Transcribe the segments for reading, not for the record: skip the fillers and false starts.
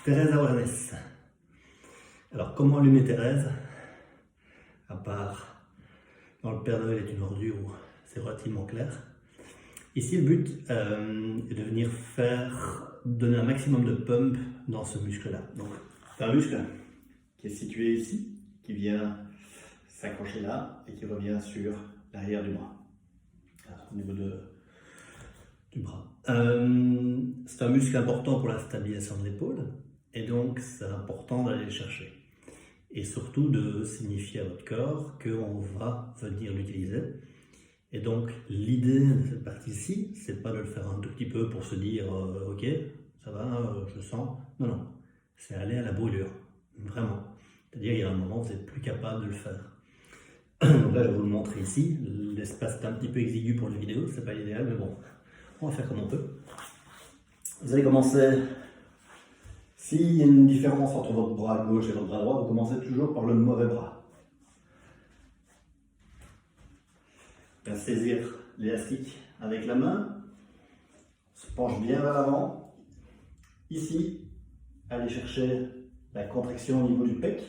Thérèse Awareness. Alors, comment allumer Thérèse? À part dans le Père Noël est une ordure où c'est relativement clair. Ici, le but est de venir donner un maximum de pump dans ce muscle-là. Donc, c'est un muscle qui est situé ici, qui vient s'accrocher là et qui revient sur l'arrière du bras, alors, au niveau du bras. C'est un muscle important pour la stabilisation de l'épaule et donc c'est important d'aller le chercher. Et surtout de signifier à votre corps qu'on va venir l'utiliser. Et donc l'idée de cette partie-ci, c'est pas de le faire un tout petit peu pour se dire ok, ça va, je sens. Non, non, c'est aller à la brûlure, vraiment. C'est-à-dire il y a un moment où vous n'êtes plus capable de le faire. Donc là je vais vous le montrer ici. L'espace est un petit peu exigu pour la vidéo, c'est pas l'idéal, mais bon, on va faire comme on peut. Vous allez commencer. S'il y a une différence entre votre bras gauche et votre bras droit, vous commencez toujours par le mauvais bras. Bien saisir l'élastique avec la main, se penche bien vers l'avant. Ici, allez chercher la contraction au niveau du pec.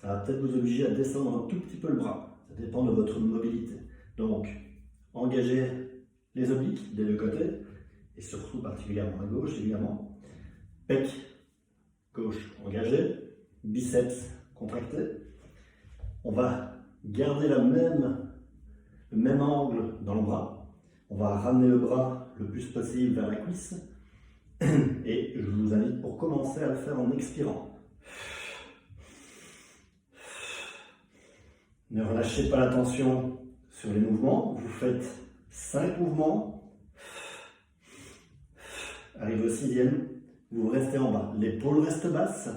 Ça va peut-être vous obliger à descendre un tout petit peu le bras. Ça dépend de votre mobilité. Donc, engagez les obliques des deux côtés, et surtout particulièrement à gauche, évidemment. Pec gauche engagé, biceps contracté. On va garder le même angle dans le bras. On va ramener le bras le plus possible vers la cuisse. Et je vous invite pour commencer à le faire en expirant. Ne relâchez pas la tension sur les mouvements. Vous faites 5 mouvements. Arrivez au 6e. Vous restez en bas. L'épaule reste basse.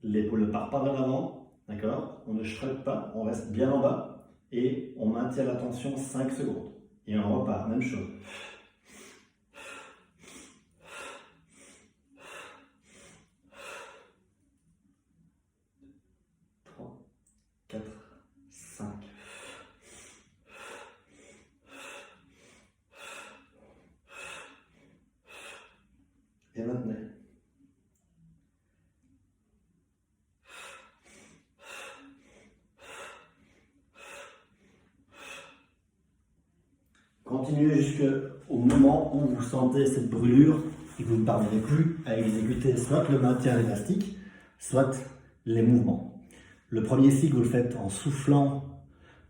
L'épaule ne part pas vers l'avant. D'accord? On ne shrug pas. On reste bien en bas. Et on maintient la tension 5 secondes. Et on repart. Même chose. 3, 4, 5. Et maintenant. Continuez jusqu'au moment où vous sentez cette brûlure et que vous ne parvenez plus à exécuter soit le maintien élastique, soit les mouvements. Le premier cycle, vous le faites en soufflant,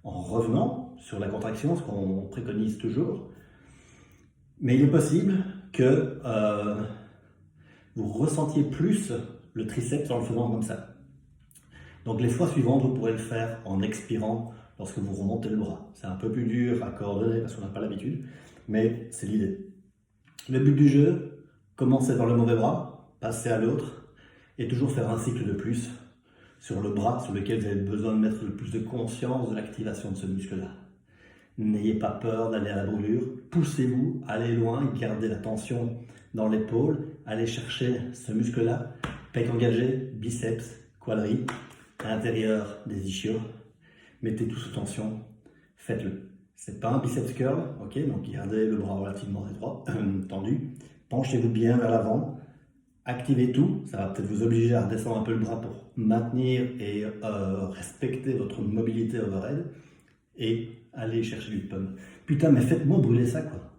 en revenant sur la contraction, ce qu'on préconise toujours. Mais il est possible que vous ressentiez plus le triceps en le faisant comme ça. Donc les fois suivantes, vous pourrez le faire en expirant lorsque vous remontez le bras. C'est un peu plus dur à coordonner parce qu'on n'a pas l'habitude, mais c'est l'idée. Le but du jeu, commencez par le mauvais bras, passez à l'autre, et toujours faire un cycle de plus sur le bras sur lequel vous avez besoin de mettre le plus de conscience de l'activation de ce muscle-là. N'ayez pas peur d'aller à la brûlure, poussez-vous, allez loin, gardez la tension dans l'épaule, allez chercher ce muscle-là, pec engagé, biceps, quadri, à l'intérieur des ischios. Mettez tout sous tension, faites-le. C'est pas un biceps curl, ok, donc gardez le bras relativement étroit, tendu. Penchez-vous bien vers l'avant, activez tout. Ça va peut-être vous obliger à redescendre un peu le bras pour maintenir et respecter votre mobilité overhead. Et allez chercher du pump. Putain, mais faites-moi brûler ça, quoi.